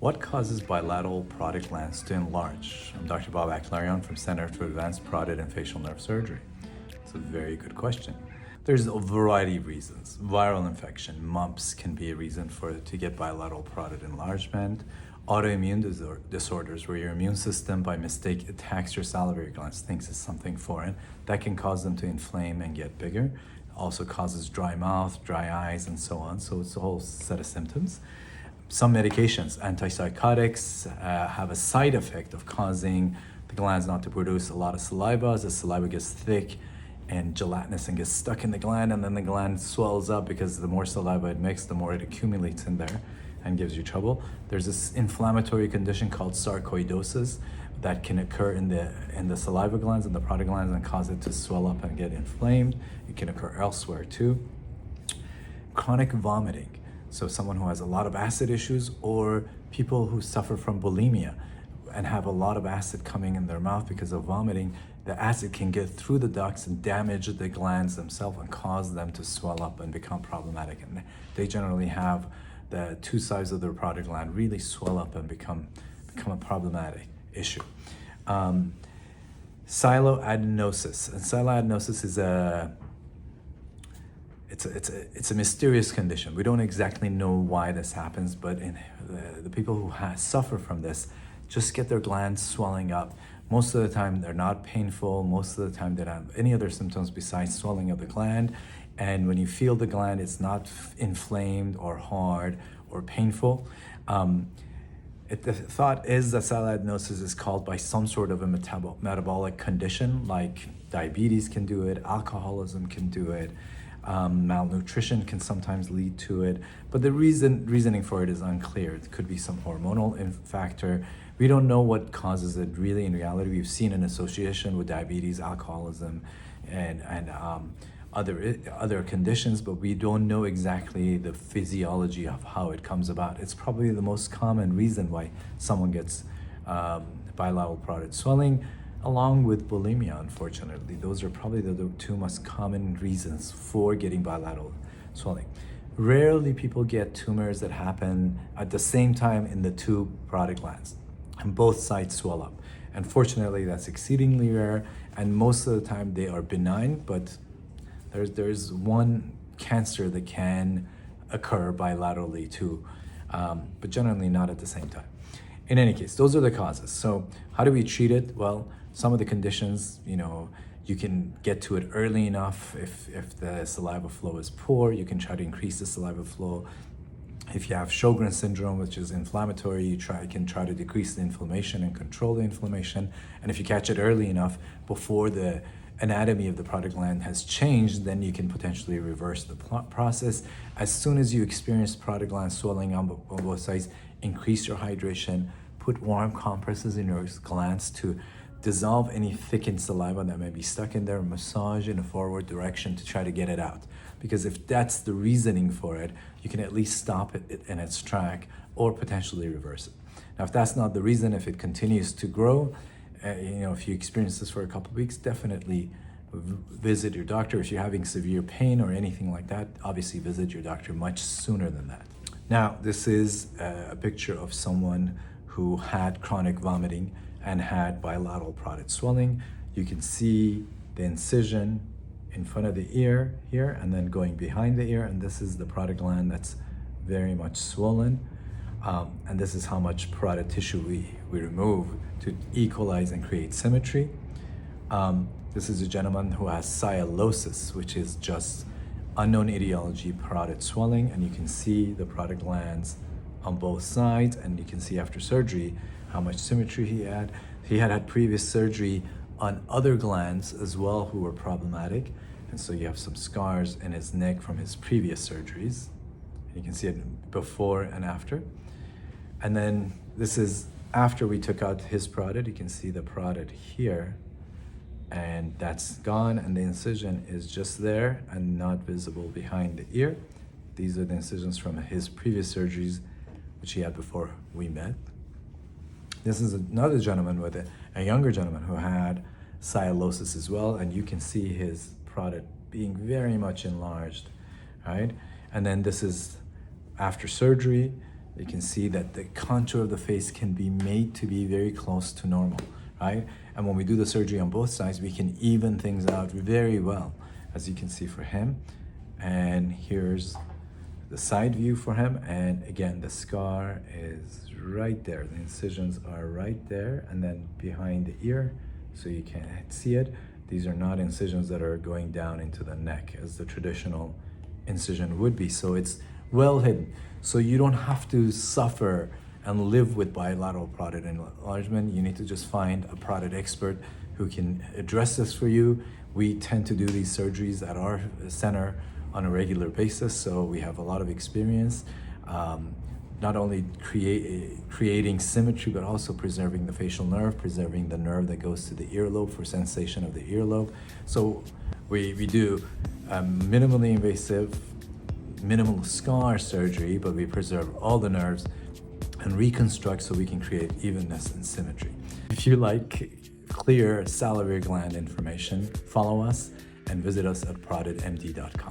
What causes bilateral parotid glands to enlarge? I'm Dr. Babak Larian from Center for Advanced Parotid and Facial Nerve Surgery. It's a very good question. There's a variety of reasons. Viral infection, mumps can be a reason to get bilateral parotid enlargement. Autoimmune disorders where your immune system by mistake attacks your salivary glands, thinks it's something foreign, that can cause them to inflame and get bigger. It also causes dry mouth, dry eyes, and so on. So it's a whole set of symptoms. Some medications, antipsychotics, have a side effect of causing the glands not to produce a lot of saliva. As the saliva gets thick and gelatinous and gets stuck in the gland, and then the gland swells up because the more saliva it makes, the more it accumulates in there and gives you trouble. There's this inflammatory condition called sarcoidosis that can occur in the saliva glands and the parotid glands and cause it to swell up and get inflamed. It can occur elsewhere too. Chronic vomiting. So someone who has a lot of acid issues, or people who suffer from bulimia and have a lot of acid coming in their mouth because of vomiting, the acid can get through the ducts and damage the glands themselves and cause them to swell up and become problematic. And they generally have the two sides of their parotid gland really swell up and become a problematic issue. Sialadenosis. And sialadenosis is it's a mysterious condition. We don't exactly know why this happens, but in the people who suffer from this just get their glands swelling up. Most of the time they're not painful. Most of the time they don't have any other symptoms besides swelling of the gland. And when you feel the gland, it's not inflamed or hard or painful. The thought is that sialadenosis is caused by some sort of a metabolic condition, like diabetes can do it, alcoholism can do it, malnutrition can sometimes lead to it, but the reasoning for it is unclear. It could be some hormonal factor. We don't know what causes it really. In reality, we've seen an association with diabetes, alcoholism, and other conditions, but we don't know exactly the physiology of how it comes about. It's probably the most common reason why someone gets bilateral parotid swelling, along with bulimia, unfortunately. Those are probably the two most common reasons for getting bilateral swelling. Rarely people get tumors that happen at the same time in the two parotid glands, and both sides swell up. Unfortunately, that's exceedingly rare, and most of the time they are benign, but there's one cancer that can occur bilaterally too, but generally not at the same time. In any case, those are the causes. So how do we treat it? Well, some of the conditions, you can get to it early enough. If the saliva flow is poor, you can try to increase the saliva flow. If you have Sjogren's syndrome, which is inflammatory, you can try to decrease the inflammation and control the inflammation. And if you catch it early enough before the anatomy of the parotid gland has changed, then you can potentially reverse the process. As soon as you experience parotid gland swelling on both sides, increase your hydration, put warm compresses in your glands to dissolve any thickened saliva that may be stuck in there, massage in a forward direction to try to get it out. Because if that's the reasoning for it, you can at least stop it in its track or potentially reverse it. Now, if that's not the reason, if it continues to grow, if you experience this for a couple of weeks, definitely visit your doctor. If you're having severe pain or anything like that, obviously visit your doctor much sooner than that. Now, this is a picture of someone who had chronic vomiting and had bilateral parotid swelling. You can see the incision in front of the ear here and then going behind the ear, and this is the parotid gland that's very much swollen. And this is how much parotid tissue we remove to equalize and create symmetry. This is a gentleman who has sialosis, which is just unknown etiology parotid swelling, and you can see the parotid glands on both sides, and you can see after surgery how much symmetry he had. He had previous surgery on other glands as well who were problematic, and so you have some scars in his neck from his previous surgeries. You can see it before and after. And then this is after we took out his parotid. You can see the parotid here, and that's gone, and the incision is just there and not visible behind the ear. These are the incisions from his previous surgeries, which he had before we met. This is another gentleman with a younger gentleman who had sialosis as well, and you can see his parotid being very much enlarged, right? And then this is after surgery. you can see that the contour of the face can be made to be very close to normal, right? And when we do the surgery on both sides, we can even things out very well, as you can see for him. And here's the side view for him. And again, the scar is right there. The incisions are right there and then behind the ear, so you can't see it. These are not incisions that are going down into the neck as the traditional incision would be. So it's well hidden. So you don't have to suffer and live with bilateral parotid enlargement. You need to just find a parotid expert who can address this for you. We tend to do these surgeries at our center on a regular basis, so we have a lot of experience, not only creating symmetry, but also preserving the facial nerve, preserving the nerve that goes to the earlobe for sensation of the earlobe. So we do minimally invasive, minimal scar surgery, but we preserve all the nerves and reconstruct so we can create evenness and symmetry. If you like clear salivary gland information, follow us and visit us at parotidmd.com.